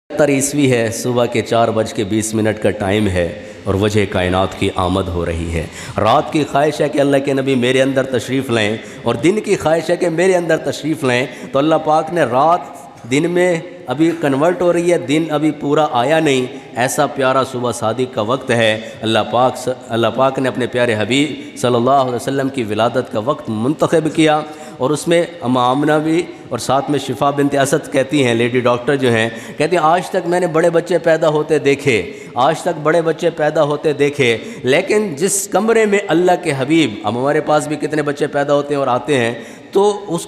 عیسوی ہے، صبح کے 4:20 کا ٹائم ہے اور وجہ کائنات کی آمد ہو رہی ہے۔ رات کی خواہش ہے کہ اللہ کے نبی میرے اندر تشریف لائیں، اور دن کی خواہش ہے کہ میرے اندر تشریف لائیں، تو اللہ پاک نے رات دن میں ابھی کنورٹ ہو رہی ہے، دن ابھی پورا آیا نہیں، ایسا پیارا صبح صادق کا وقت ہے۔ اللہ پاک نے اپنے پیارے حبیب صلی اللہ علیہ وسلم کی ولادت کا وقت منتخب کیا، اور اس میں اماں آمنہ بھی اور ساتھ میں شفا بنت اسد کہتی ہیں، لیڈی ڈاکٹر جو ہیں، کہتی ہیں آج تک میں نے بڑے بچے پیدا ہوتے دیکھے، آج تک بڑے بچے پیدا ہوتے دیکھے، لیکن جس کمرے میں اللہ کے حبیب، اب ہمارے پاس بھی کتنے بچے پیدا ہوتے ہیں اور آتے ہیں، تو اس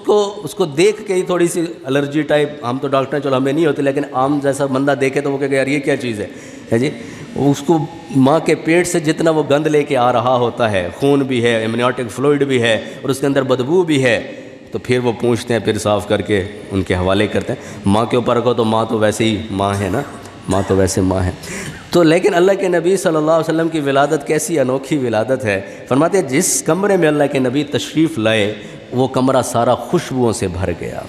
کو دیکھ کے ہی تھوڑی سی الرجی ٹائپ، ہم تو ڈاکٹر ہیں چلو ہمیں نہیں ہوتی، لیکن عام جیسا بندہ دیکھے تو وہ کہے کہ یار یہ کیا چیز ہے جی، اس کو ماں کے پیٹ سے جتنا وہ گند لے کے آ رہا ہوتا ہے، خون بھی ہے، ایمنیوٹک فلوئڈ بھی ہے، اور اس کے اندر بدبو بھی ہے، تو پھر وہ پوچھتے ہیں، پھر صاف کر کے ان کے حوالے کرتے ہیں۔ ماں کے اوپر رکھو تو ماں تو ویسے ہی ماں ہے نا، ماں تو ویسے ماں ہے۔ تو لیکن اللہ کے نبی صلی اللہ علیہ وسلم کی ولادت کیسی انوکھی ولادت ہے، فرماتے ہیں جس کمرے میں اللہ کے نبی تشریف لائے وہ کمرہ سارا خوشبوؤں سے بھر گیا،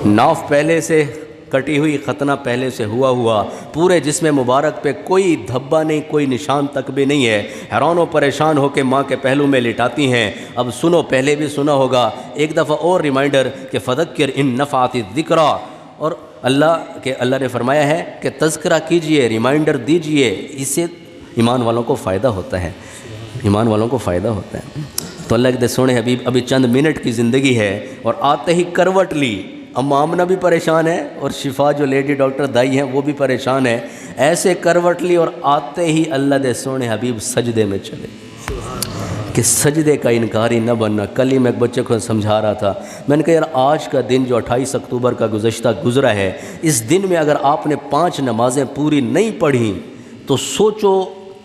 ناف پہلے سے کٹی ہوئی، ختنہ پہلے سے ہوا، پورے جسم مبارک پہ کوئی دھبا نہیں، کوئی نشان تک بھی نہیں ہے۔ حیران و پریشان ہو کے ماں کے پہلو میں لٹاتی ہیں۔ اب سنو، پہلے بھی سنا ہوگا، ایک دفعہ اور ریمائنڈر کہ فذکر ان نفعت الذکریٰ، اور اللہ نے فرمایا ہے کہ تذکرہ کیجئے، ریمائنڈر دیجئے، اس سے ایمان والوں کو فائدہ ہوتا ہے، ایمان والوں کو فائدہ ہوتا ہے۔ تو اللہ کے سونے حبیب ابھی چند منٹ کی زندگی ہے، اور آتے ہی کروٹ لی، اماں آمنہ بھی پریشان ہے، اور شفا جو لیڈی ڈاکٹر دائی ہیں وہ بھی پریشان ہے، ایسے کروٹ لی اور آتے ہی اللہ دے سونے حبیب سجدے میں چلے، کہ سجدے کا انکاری نہ بننا۔ کل ہی میں ایک بچے کو سمجھا رہا تھا، میں نے کہا یار آج کا دن جو 28 اکتوبر کا گزرا ہے، اس دن میں اگر آپ نے 5 نمازیں پوری نہیں پڑھیں تو سوچو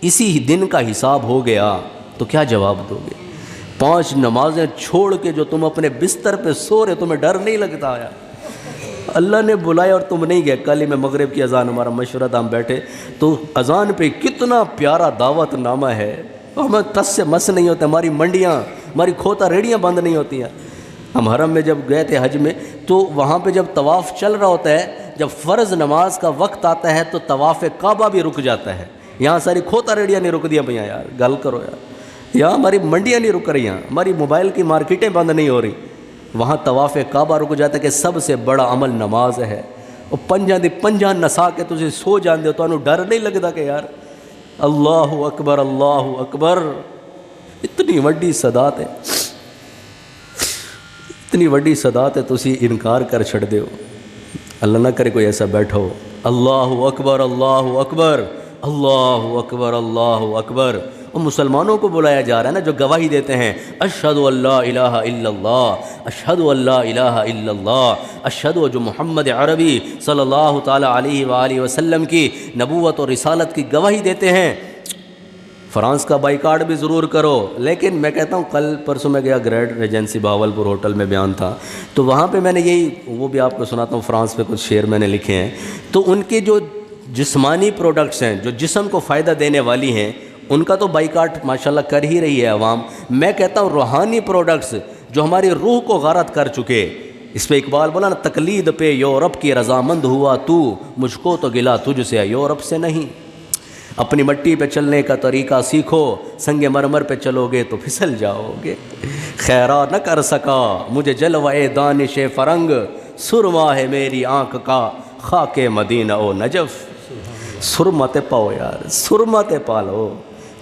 اسی دن کا حساب ہو گیا تو کیا جواب دو گے؟ 5 نمازیں چھوڑ کے جو تم اپنے بستر پہ سو رہے، تمہیں ڈر نہیں لگتا آیا؟ اللہ نے بلایا اور تم نہیں گئے۔ کل ہی میں مغرب کی اذان، ہمارا مشورہ تھا، ہم بیٹھے تو اذان پہ کتنا پیارا دعوت نامہ ہے، ہمیں ٹس سے مس نہیں ہوتے، ہماری منڈیاں، ہماری کھوتا ریڑیاں بند نہیں ہوتی ہیں۔ ہم حرم میں جب گئے تھے حج میں، تو وہاں پہ جب طواف چل رہا ہوتا ہے، جب فرض نماز کا وقت آتا ہے تو طواف کعبہ بھی رک جاتا ہے۔ یہاں ساری کھوتا ریڑیاں نہیں رک دیا بھیا، یار گل کرو یار، یہاں ہماری منڈیاں نہیں رک رہی ہیں، ہماری موبائل کی مارکیٹیں بند نہیں ہو رہی، وہاں طواف کعبہ رک جاتا ہے کہ سب سے بڑا عمل نماز ہے۔ اور پنجاں نسا کے تجھے سو جان دے، تو انہوں ڈر نہیں لگتا کہ یار اللہ اکبر، اللہ اکبر، اتنی وڈی صدات ہے، اتنی وڈی صدات ہے، تسی انکار کر چھڑ دے ہو۔ اللہ نہ کرے کوئی ایسا بیٹھا ہو، اللہ اکبر، اللہ اکبر، اللہ اکبر، اللہ اکبر۔ اور مسلمانوں کو بلایا جا رہا ہے نا، جو گواہی دیتے ہیں اشہد ان لا الہ الا اللہ، اشہد ان لا الہ الا اللہ، اشہد جو محمد عربی صلی اللہ تعالی علیہ وآلہ وسلم کی نبوت اور رسالت کی گواہی دیتے ہیں۔ فرانس کا بائیکاٹ بھی ضرور کرو، لیکن میں کہتا ہوں کل پرسوں میں گیا گریڈ ریجنسی بہاولپور ہوٹل میں بیان تھا، تو وہاں پہ میں نے یہی، وہ بھی آپ کو سناتا ہوں، فرانس پہ کچھ شعر میں نے لکھے ہیں، تو ان کے جو جسمانی پروڈکٹس ہیں، جو جسم کو فائدہ دینے والی ہیں، ان کا تو بائیکاٹ ماشاءاللہ کر ہی رہی ہے عوام۔ میں کہتا ہوں روحانی پروڈکٹس جو ہماری روح کو غارت کر چکے، اس پہ اقبال بولا نا، تقلید پہ یورپ کی رضامند ہوا تو، مجھ کو تو گلا تجھ سے یورپ سے نہیں۔ اپنی مٹی پہ چلنے کا طریقہ سیکھو، سنگ مرمر پہ چلو گے تو پھسل جاؤ گے۔ خیرا نہ کر سکا مجھے جلوہ دانش فرنگ، سرما ہے میری آنکھ کا خاک مدینہ و نجف۔ سرمت پاؤ یار، سرمت پالو۔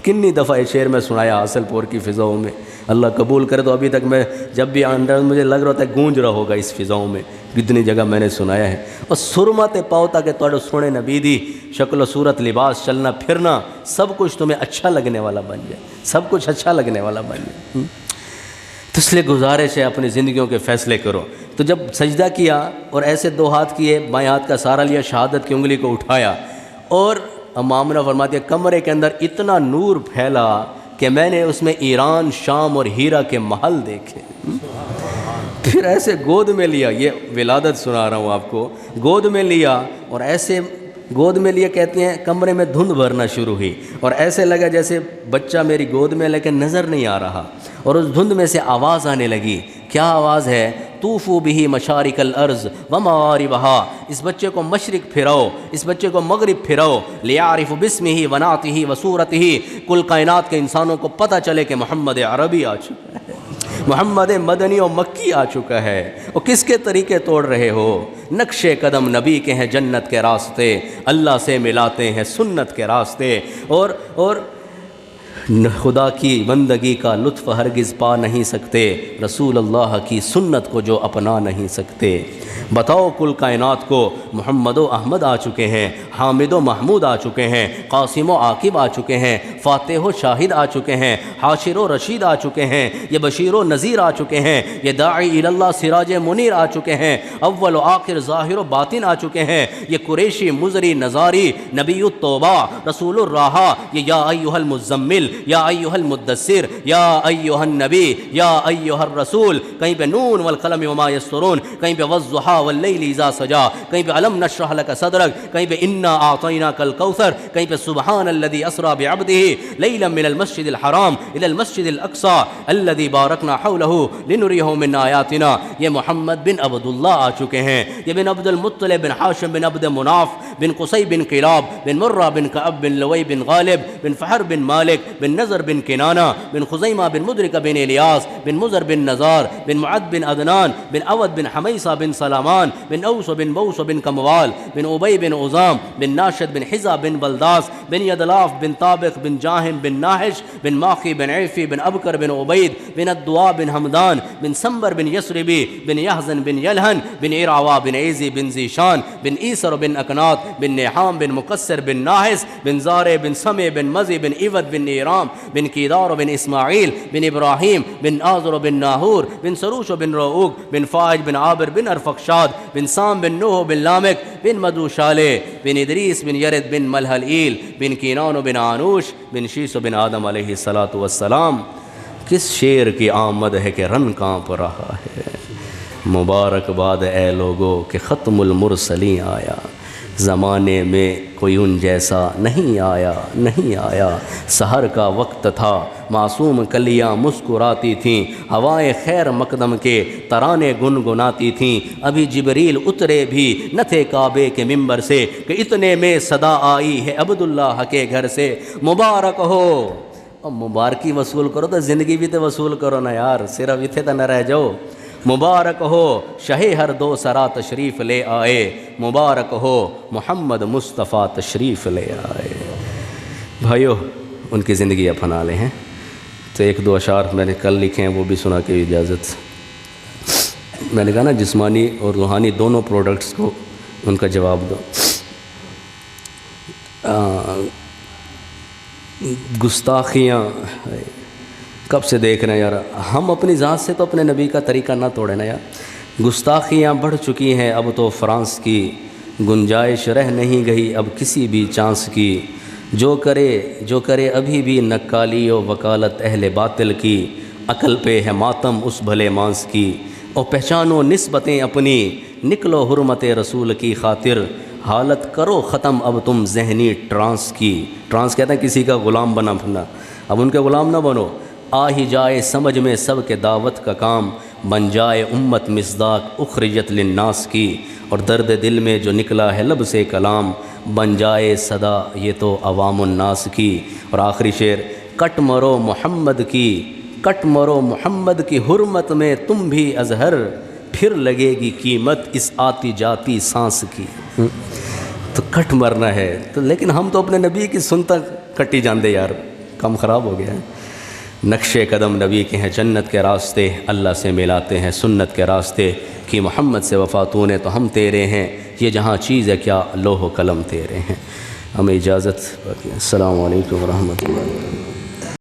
کنی دفعہ یہ شعر میں سنایا حاصل پور کی فضاؤں میں، اللہ قبول کرے تو ابھی تک میں جب بھی اندر مجھے لگ رہا ہوتا ہے گونج رہا ہوگا اس فضاؤں میں، کتنی جگہ میں نے سنایا ہے۔ اور سرمت پاؤ تاکہ تھوڑے سونے نبی دی شکل و صورت، لباس، چلنا پھرنا، سب کچھ تمہیں اچھا لگنے والا بن جائے، سب کچھ اچھا لگنے والا بن جائے۔ تو اس لیے گزارش ہے اپنی زندگیوں کے فیصلے کرو۔ تو جب سجدہ کیا اور ایسے 2 ہاتھ کیے، بائیں ہاتھ کا سہارا لیا، شہادت کی انگلی کو اٹھایا، اور اماں آمنہ فرماتی ہے کمرے کے اندر اتنا نور پھیلا کہ میں نے اس میں ایران، شام اور ہیرا کے محل دیکھے۔ پھر ایسے گود میں لیا، یہ ولادت سنا رہا ہوں آپ کو، گود میں لیا اور ایسے گود میں لیے کہتی ہیں کمرے میں دھند بھرنا شروع ہوئی اور ایسے لگا جیسے بچہ میری گود میں لیکن نظر نہیں آ رہا، اور اس دھند میں سے آواز آنے لگی. کیا آواز ہے؟ طوفوا بہ مشارق الارض ومغاربہا، اس بچے کو مشرق پھراؤ، اس بچے کو مغرب پھراؤ، لیعرف باسمہ ونعتہ وصورتہ، کل کائنات کے انسانوں کو پتہ چلے کہ محمد عربی آ چکا ہے، محمد مدنی و مکی آ چکا ہے. اور کس کے طریقے توڑ رہے ہو؟ نقش قدم نبی کے ہیں جنت کے راستے، اللہ سے ملاتے ہیں سنت کے راستے، اور خدا کی بندگی کا لطف ہرگز پا نہیں سکتے رسول اللہ کی سنت کو جو اپنا نہیں سکتے. بتاؤ کل کائنات کو محمد و احمد آ چکے ہیں، حامد و محمود آ چکے ہیں، قاسم و عاقب آ چکے ہیں، فاتح و شاہد آ چکے ہیں، حاشر و رشید آ چکے ہیں، یہ بشیر و نذیر آ چکے ہیں، یہ داعی اللہ سراج منیر آ چکے ہیں، اول و آخر ظاہر و باطن آ چکے ہیں، یہ قریشی مزری نزاری نبی التوبہ رسول الراحہ، یہ یا ایھا المزمل، یا ایھا المدثر، یا ایھا النبی، یا ایھا الرسول، کہیں پہ نون والقلم وما یسطرون، کہیں پہ والضحیٰ واللیل اذا سجا، کہیں پہ الم نشرح لک صدرک، کہیں پہ انا اعطیناک الکوثر، کہیں پہ سبحان الذی اسری بعبدہ لیلا من المسجد الحرام الی المسجد الاقصی الذی بارکنا حولہ لنریہ من آیاتنا. یہ محمد بن عبداللہ آ چکے ہیں، یہ بن عبد المطلب بن حاشم بن عبد مناف بن قصی بن کلاب بن مرہ بن کعب بن لوی بن غالب بن فحر بن مالک بن نظر بن کنانہ بن خزیمہ بن مدرک بن الیاس بن مزر بن نزار بن معد بن عدنان بن عود بن حمیصہ بن سلامان بن اوس بن بوس بن کموال بن ابی بن عظام بن ناشد بن حزہ بن بلداس بن یدلاف بن طابق بن جاہم بن ناحش بن ماخی بن عیفی بن ابکر بن عبید بن الدعاء بن حمدان بن سمبر بن یسربی بن یحزن بن یلہن بن ارعوا بن عیزی بن ذیشان بن ایسر بن اکنات بن نیحام بن مقصر بن ناحس بن زارے بن سمع بن مزی بن عود بن نیرام بن کیدار بن اسماعیل بن ابراہیم بن آزر بن ناہور بن سروش بن رؤوق بن فائج بن عابر بن ارفقشاد بن سام بن نوح بن لامک بن مدو شالے بن ادریس بن یرد بن ملحلئیل بن کینان بن آنوش بن شیس بن آدم علیہ السلام. کس شیر کی آمد ہے کہ رن کانپ رہا ہے. مبارکباد اے لوگو کہ ختم المرسلین آیا، زمانے میں کوئی ان جیسا نہیں آیا. سحر کا وقت تھا، معصوم کلیاں مسکراتی تھیں، ہوائیں خیر مقدم کے ترانے گنگناتی تھیں. ابھی جبریل اترے بھی نہ تھے کعبے کے ممبر سے کہ اتنے میں صدا آئی ہے عبداللہ کے گھر سے. مبارک ہو. اب مبارکی وصول کرو تو زندگی بھی تو وصول کرو نا یار، صرف اتنے تو نہ رہ جاؤ. مبارک ہو شہ ہر دو سرا تشریف لے آئے، مبارک ہو محمد مصطفیٰ تشریف لے آئے. بھائیو ان کی زندگی اپنا لے ہیں تو ایک دو اشعار میں نے کل لکھے ہیں وہ بھی سنا کے اجازت. میں نے کہا نا جسمانی اور روحانی دونوں پروڈکٹس کو ان کا جواب دو. گستاخیاں کب سے دیکھ رہے ہیں یار، ہم اپنی ذات سے تو اپنے نبی کا طریقہ نہ توڑیں نا یار. گستاخیاں بڑھ چکی ہیں اب تو فرانس کی، گنجائش رہ نہیں گئی اب کسی بھی چانس کی. جو کرے ابھی بھی نکالی و وکالت اہل باطل کی، عقل پہ ہے ماتم اس بھلے مانس کی. اور پہچانو نسبتیں اپنی، نکلو حرمت رسول کی خاطر، حالت کرو ختم اب تم ذہنی ٹرانس کی. ٹرانس کہتے ہیں کسی کا غلام بننا، اب ان کے غلام نہ بنو. آ ہی جائے سمجھ میں سب کے دعوت کا کام، بن جائے امت مصداق اخرجت للناس کی. اور درد دل میں جو نکلا ہے لب سے کلام، بن جائے صدا یہ تو عوام الناس کی. اور آخری شعر، کٹ مرو محمد کی حرمت میں تم بھی اظہر، پھر لگے گی قیمت اس آتی جاتی سانس کی. تو کٹ مرنا ہے تو، لیکن ہم تو اپنے نبی کی سنتا کٹی جاندے یار، کم خراب ہو گیا ہے. نقش قدم نبی کے ہیں جنت کے راستے، اللہ سے ملاتے ہیں سنت کے راستے. کہ محمد سے وفاتون ہے تو ہم تیرے ہیں، یہ جہاں چیز ہے کیا لوح و قلم تیرے ہیں. ہمیں اجازت. السلام علیکم ورحمۃ اللہ.